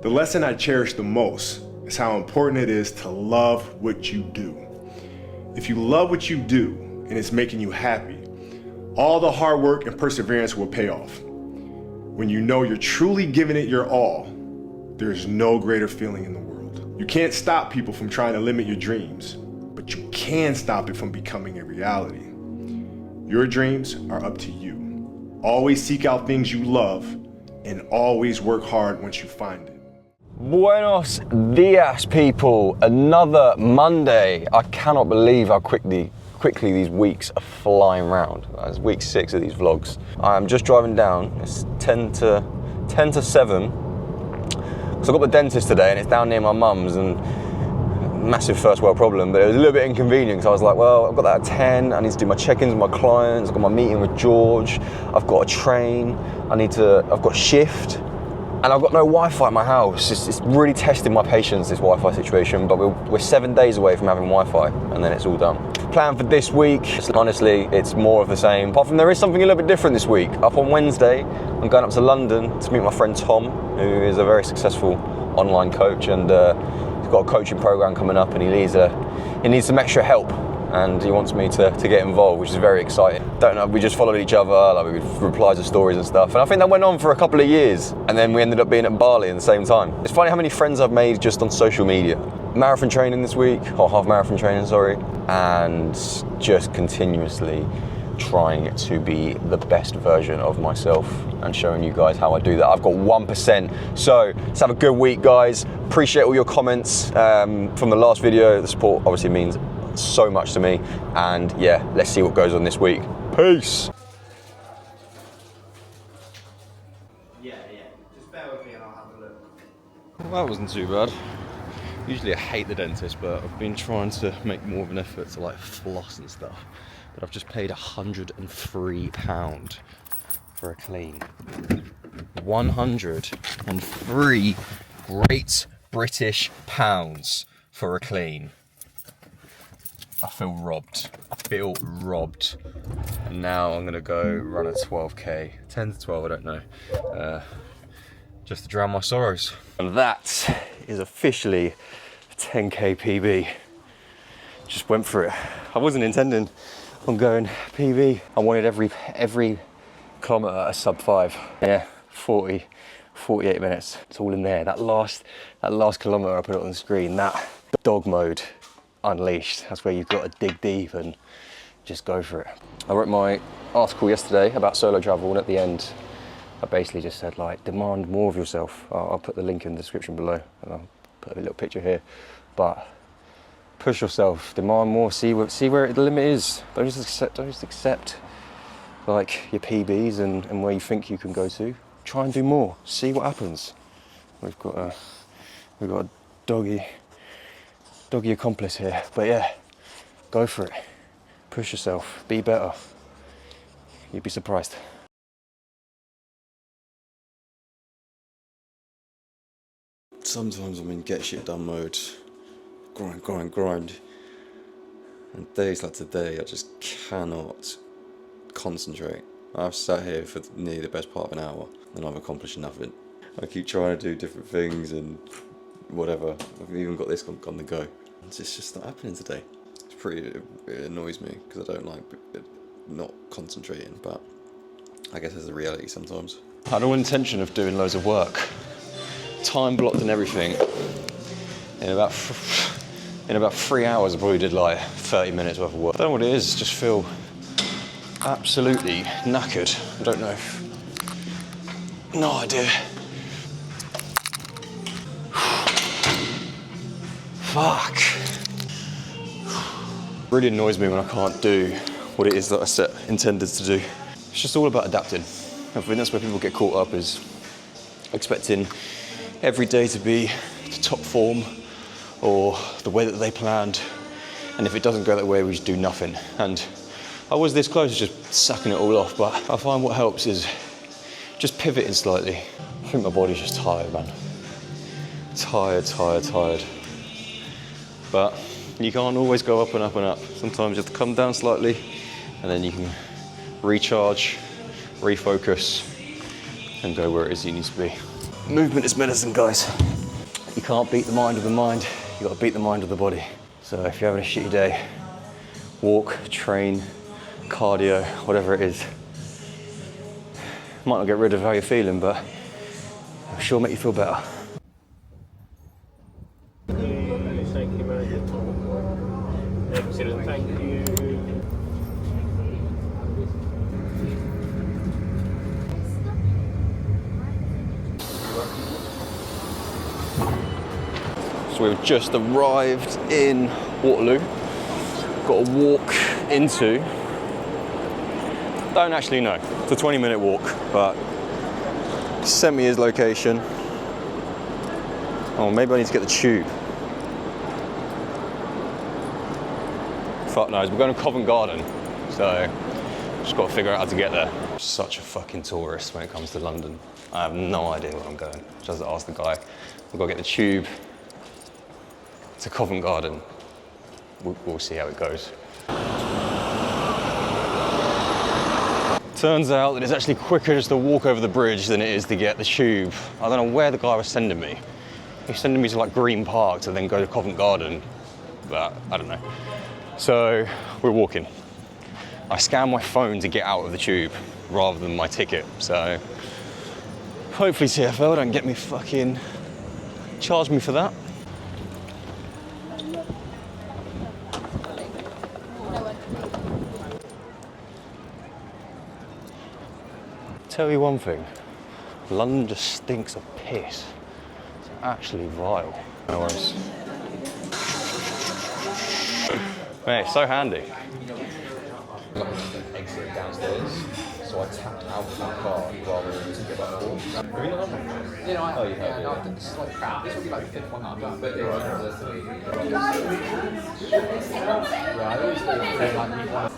The lesson I cherish the most is how important it is to love what you do. If you love what you do and it's making you happy, all the hard work and perseverance will pay off. When you know you're truly giving it your all, there's no greater feeling in the world. You can't stop people from trying to limit your dreams, but you can stop it from becoming a reality. Your dreams are up to you. Always seek out things you love and always work hard once you find it. Buenos dias, people. Another Monday. I cannot believe how quickly these weeks are flying round. It's week 6 of these vlogs. I'm just driving down. It's 10 to 7. So I got the dentist today and it's down near my mum's, and massive first world problem, but it was a little bit inconvenient because I was like, well, I've got that at 10, I need to do my check-ins with my clients, I've got my meeting with George, I've got a train, I've got shift, and I've got no Wi-Fi at my house. It's really testing my patience, this Wi-Fi situation, but we're 7 days away from having Wi-Fi, and then it's all done. Plan for this week, honestly, it's more of the same, apart from there is something a little bit different this week. Up on Wednesday, I'm going up to London to meet my friend Tom, who is a very successful online coach, and he's got a coaching program coming up, and he needs some extra help, and he wants me to get involved, which is very exciting. Don't know, we just followed each other, like we replied to stories and stuff, and I think that went on for a couple of years, and then we ended up being at Bali at the same time. It's funny how many friends I've made just on social media. Marathon training this week, or half marathon training, sorry, and just continuously trying to be the best version of myself and showing you guys how I do that. I've got 1%, so let's have a good week, guys. Appreciate all your comments from the last video. The support obviously means so much to me, and yeah, let's see what goes on this week. Peace. Yeah, just bear with me and I'll have a look. Well, that wasn't too bad. Usually I hate the dentist, but I've been trying to make more of an effort to like floss and stuff. But I've just paid £103 for a clean. 103 Great British pounds for a clean. I feel robbed. And now I'm gonna go run a 12k, 10 to 12, I don't know, just to drown my sorrows. And that is officially a 10k PB. Just went for it. I wasn't intending on going PB. I wanted every kilometre a sub 5. Yeah, 48 minutes. It's all in there. That last kilometre I put it on the screen, that dog mode unleashed. That's where you've got to dig deep and just go for it. I wrote my article yesterday about solo travel, and at the end I basically just said, like, demand more of yourself. I'll put the link in the description below, and I'll put a little picture here. But push yourself, demand more, see where the limit is. Don't just accept like your PBs and where you think you can go to. Try and do more, see what happens. We've got a doggy accomplice here, but yeah, go for it. Push yourself, be better. You'd be surprised. Sometimes I'm in get shit done mode. Grind. And days like today, I just cannot concentrate. I've sat here for nearly the best part of an hour and I've accomplished nothing. I keep trying to do different things and whatever. I've even got this on the go. It's just not happening today. It annoys me because I don't like not concentrating, but I guess there's a reality sometimes. I had no intention of doing loads of work. Time blocked and everything. In about 3 hours I probably did like 30 minutes worth of work. I don't know what it is, just feel absolutely knackered. I don't know. No idea. Fuck. Really annoys me when I can't do what it is that I intended to do. It's just all about adapting. I think that's where people get caught up, is expecting every day to be the top form or the way that they planned, and if it doesn't go that way, we just do nothing. And I was this close to just sacking it all off, but I find what helps is just pivoting slightly. I think my body's just tired, man. Tired. But you can't always go up and up and up. Sometimes you have to come down slightly, and then you can recharge, refocus, and go where it is you need to be. Movement is medicine, guys. You can't beat the mind with the mind, you gotta beat the mind with the body. So if you're having a shitty day, walk, train, cardio, whatever it is. Might not get rid of how you're feeling, but it'll sure make you feel better. Thank you, mate. Excellent, thank you. So we've just arrived in Waterloo. Got to walk into, don't actually know, it's a 20-minute walk, but sent me his location. Oh, maybe I need to get the tube. Fuck knows, we're going to Covent Garden, so just got to figure out how to get there. Such a fucking tourist when it comes to London. I have no idea where I'm going. Just ask the guy. We've got to get the tube to Covent Garden. We'll see how it goes. Turns out that it's actually quicker just to walk over the bridge than it is to get the tube. I don't know where the guy was sending me. He's sending me to like Green Park to then go to Covent Garden, but I don't know. So we're walking. I scanned my phone to get out of the tube rather than my ticket, so hopefully TfL don't get me fucking, charge me for that. Tell you one thing, London just stinks of piss. It's actually vile. No worries. Man, it's so handy. Exit downstairs, so I tapped out of that car rather than to get back home. Have you not done that? Yeah, I have. Yeah, no, I think it's like crap. This will be like the fifth one I've done. But yeah, I always thought like one.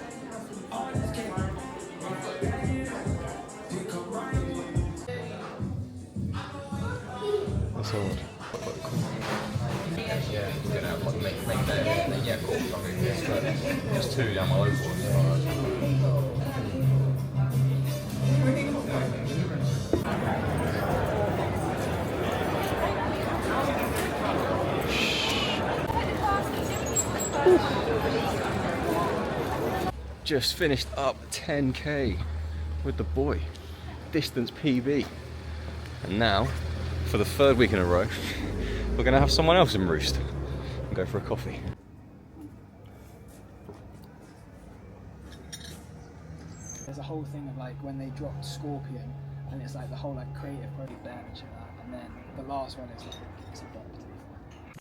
That's all. Yeah, we're gonna have like make that. Yeah, cool. There's two down my local one. Just finished up 10k with the boy, distance PB. And now, for the third week in a row, we're gonna have someone else in Roost and go for a coffee. There's a whole thing of like when they dropped Scorpion, and it's like the whole like creative project there and shit like that. And then the last one is like it's a bop.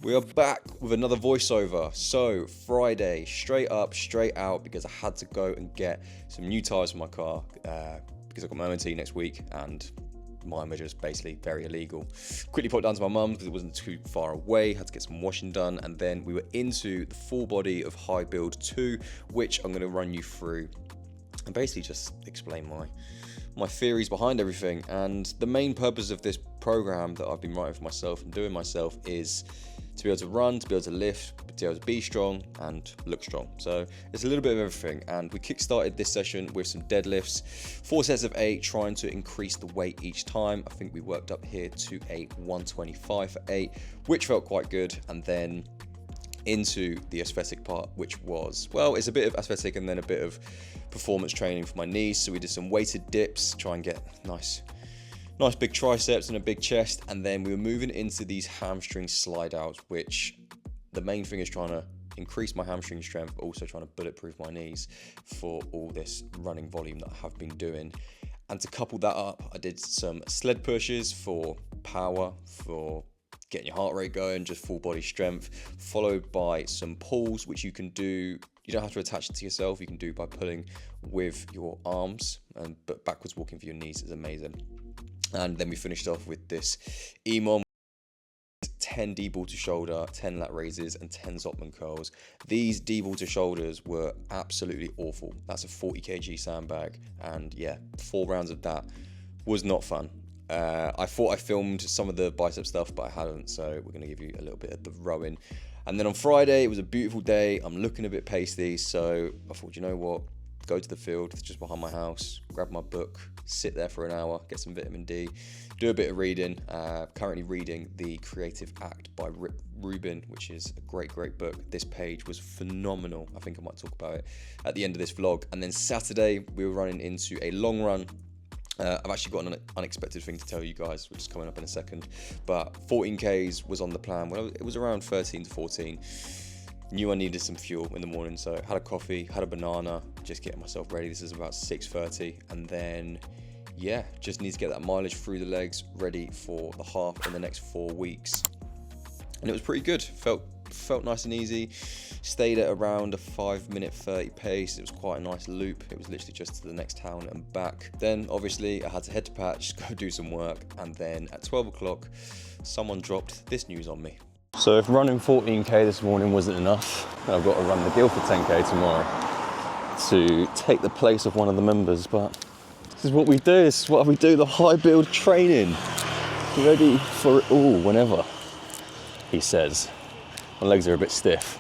We are back with another voiceover. So Friday, straight up, straight out, because I had to go and get some new tyres for my car because I've got my MOT next week and mine were just basically very illegal. Quickly popped down to my mum's because it wasn't too far away, had to get some washing done, and then we were into the full body of High Build 2, which I'm going to run you through and basically just explain my theories behind everything. And the main purpose of this program that I've been writing for myself and doing myself is to be able to run, to be able to lift, to be able to be strong and look strong. So it's a little bit of everything. And we kickstarted this session with some deadlifts, 4 sets of 8, trying to increase the weight each time. I think we worked up here to a 125 for 8, which felt quite good. And then into the aesthetic part, which was, well, it's a bit of aesthetic and then a bit of performance training for my knees. So we did some weighted dips, try and get nice big triceps and a big chest. And then we were moving into these hamstring slide outs, which the main thing is trying to increase my hamstring strength, but also trying to bulletproof my knees for all this running volume that I have been doing. And to couple that up, I did some sled pushes for power, for getting your heart rate going, just full body strength, followed by some pulls, which you can do. You don't have to attach it to yourself. You can do by pulling with your arms, but backwards walking for your knees is amazing. And then we finished off with this EMOM, 10 D-ball to shoulder, 10 lat raises, and 10 Zopman curls. These D-ball to shoulders were absolutely awful. That's a 40 kg sandbag. And yeah, 4 rounds of that was not fun. I thought I filmed some of the bicep stuff, but I hadn't. So we're gonna give you a little bit of the rowing. And then on Friday, it was a beautiful day. I'm looking a bit pasty. So I thought, you know what? go to the field just behind my house, grab my book, sit there for an hour, get some vitamin D, do a bit of reading. Currently reading The Creative Act by Rip Rubin, which is a great book. This page was phenomenal. I think I might talk about it at the end of this vlog. And then Saturday, we were running into a long run. I've actually got an unexpected thing to tell you guys, which is coming up in a second. But 14Ks was on the plan. Well, it was around 13 to 14. Knew I needed some fuel in the morning, so had a coffee, had a banana, just getting myself ready. This is about 6:30, and then yeah, just need to get that mileage through the legs, ready for the half in the next 4 weeks. And it was pretty good. Felt nice and easy. Stayed at around a 5:30 pace. It was quite a nice loop. It was literally just to the next town and back. Then obviously I had to head to Patch, go do some work, and then at 12 o'clock, someone dropped this news on me. So if running 14K this morning wasn't enough, I've got to run the Guildford 10K tomorrow to take the place of one of the members. But this is what we do. This is what we do, the high build training. Ready for it all whenever, he says. My legs are a bit stiff.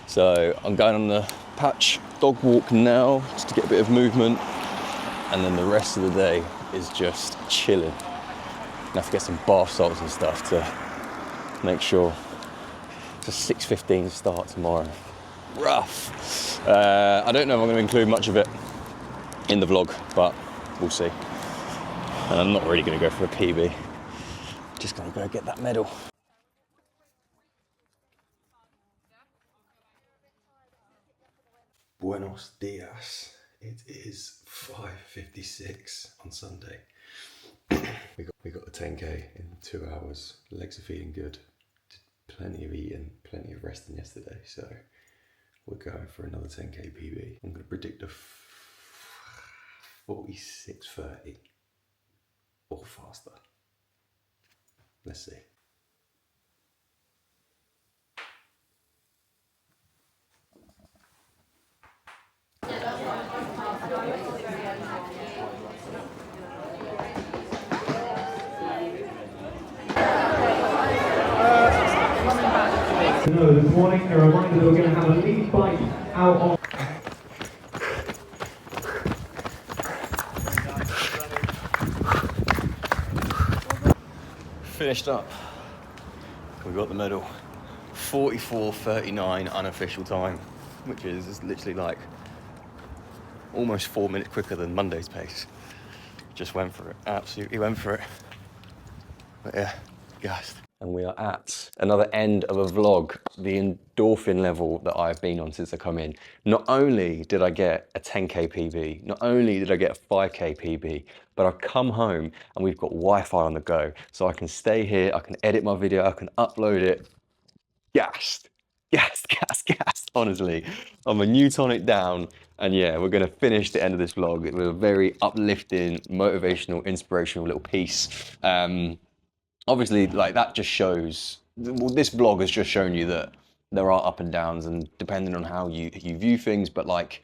So I'm going on the Patch dog walk now, just to get a bit of movement. And then the rest of the day is just chilling. I have to get some bath salts and stuff to make sure. It's a 6:15 start tomorrow. Rough. I don't know if I'm going to include much of it in the vlog, but we'll see. And I'm not really going to go for a PB. Just going to go get that medal. Buenos dias. It is 5:56 on Sunday. we got the 10K in 2 hours. Legs are feeling good. Did plenty of eating, plenty of resting yesterday. So we're going for another 10K PB. I'm going to predict a 46:30 or faster. Let's see. No, this morning a reminder that we're going to have a lead bike out on. Finished up. We got the medal. 44:39 unofficial time, which is literally like almost 4 minutes quicker than Monday's pace. Just went for it. Absolutely went for it. But yeah, gassed. And we are at another end of a vlog, the endorphin level that I've been on since I come in. Not only did I get a 10K PB, not only did I get a 5K PB, but I've come home and we've got Wi-Fi on the go. So I can stay here, I can edit my video, I can upload it. Gassed, honestly. I'm a new tonic down, and yeah, we're gonna finish the end of this vlog with a very uplifting, motivational, inspirational little piece. Obviously, like that just shows, well, this vlog has just shown you that there are up and downs, and depending on how you view things, but like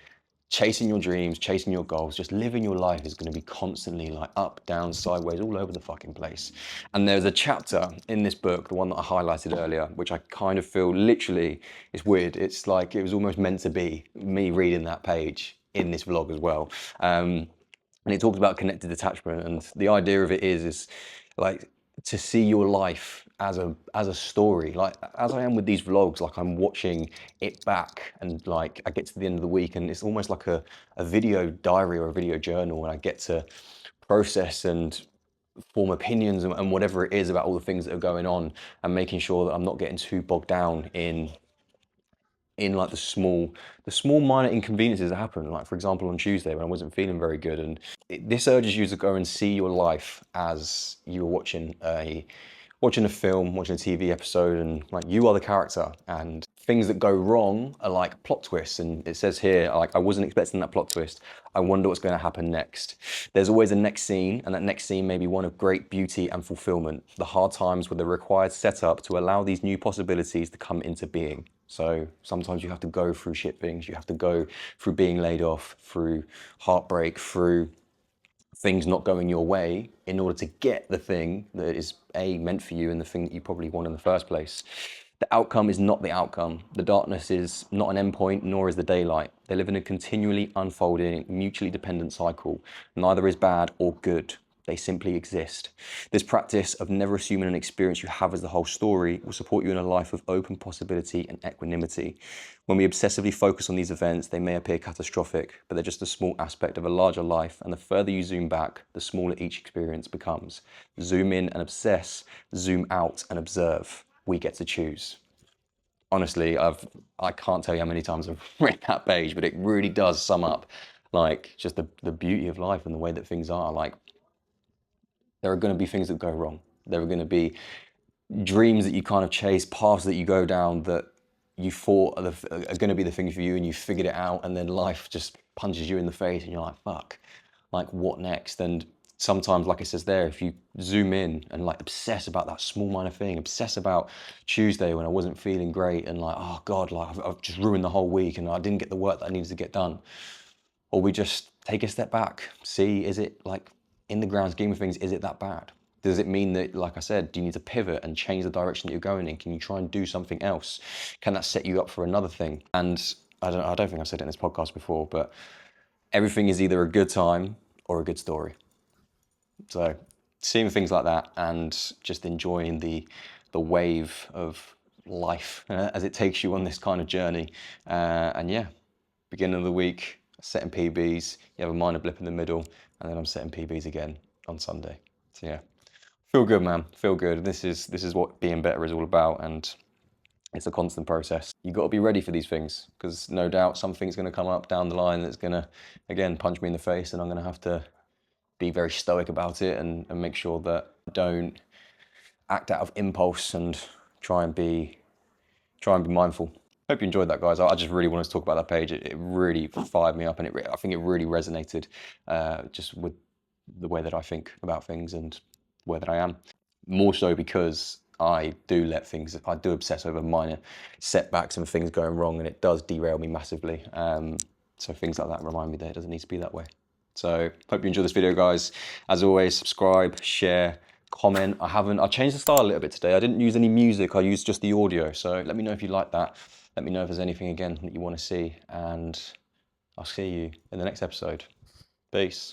chasing your dreams, chasing your goals, just living your life is going to be constantly like up, down, sideways, all over the fucking place. And there's a chapter in this book, the one that I highlighted earlier, which I kind of feel literally, it's weird. It's like it was almost meant to be me reading that page in this vlog as well. And it talks about connected detachment, and the idea of it is like to see your life as a story, like as I am with these vlogs. Like I'm watching it back, and like I get to the end of the week and it's almost like a video diary or a video journal, and I get to process and form opinions and whatever it is about all the things that are going on, and making sure that I'm not getting too bogged down in like the small minor inconveniences that happen. Like for example, on Tuesday when I wasn't feeling very good, and this urges you to go and see your life as you were watching a film, watching a TV episode, and like you are the character, and things that go wrong are like plot twists. And it says here, like, I wasn't expecting that plot twist. I wonder what's going to happen next. There's always a next scene, and that next scene may be one of great beauty and fulfillment. The hard times were the required setup to allow these new possibilities to come into being. So sometimes you have to go through shit things. You have to go through being laid off, through heartbreak, through things not going your way in order to get the thing that is meant for you, and the thing that you probably want in the first place. The outcome is not the outcome. The darkness is not an endpoint, nor is the daylight. They live in a continually unfolding, mutually dependent cycle. Neither is bad or good. They simply exist. This practice of never assuming an experience you have as the whole story will support you in a life of open possibility and equanimity. When we obsessively focus on these events, they may appear catastrophic, but they're just a small aspect of a larger life, and the further you zoom back, the smaller each experience becomes. Zoom in and obsess, zoom out and observe. We get to choose. Honestly, I can't tell you how many times I've read that page, but it really does sum up like just the beauty of life and the way that things are. Like, there are going to be things that go wrong. There are going to be dreams that you kind of chase, paths that you go down that you thought are going to be the thing for you, and you figured it out, and then life just punches you in the face and you're like, fuck, like what next? And sometimes, like it says there, if you zoom in and like obsess about that small minor thing, obsess about Tuesday when I wasn't feeling great and like, oh God, like I've just ruined the whole week and I didn't get the work that I needed to get done. Or we just take a step back, see, is it like, in the grand scheme of things, is it that bad? Does it mean that, like I said, do you need to pivot and change the direction that you're going in? Can you try and do something else? Can that set you up for another thing? And I don't think I've said it in this podcast before, but everything is either a good time or a good story. So seeing things like that and just enjoying the wave of life as it takes you on this kind of journey. And yeah, beginning of the week, setting PBs, you have a minor blip in the middle, and then I'm setting PBs again on Sunday. So yeah, feel good, man, feel good. This is what being better is all about, and it's a constant process. You've got to be ready for these things, because no doubt something's going to come up down the line that's going to, again, punch me in the face, and I'm going to have to be very stoic about it and make sure that I don't act out of impulse and try and be mindful. Hope you enjoyed that, guys. I just really wanted to talk about that page. It really fired me up, and I think it really resonated just with the way that I think about things and where that I am. More so because I do obsess over minor setbacks and things going wrong, and it does derail me massively. So things like that remind me that it doesn't need to be that way. So hope you enjoyed this video, guys. As always, subscribe, share, comment. I changed the style a little bit today. I didn't use any music, I used just the audio. So let me know if you like that. Let me know if there's anything again that you want to see, and I'll see you in the next episode. Peace.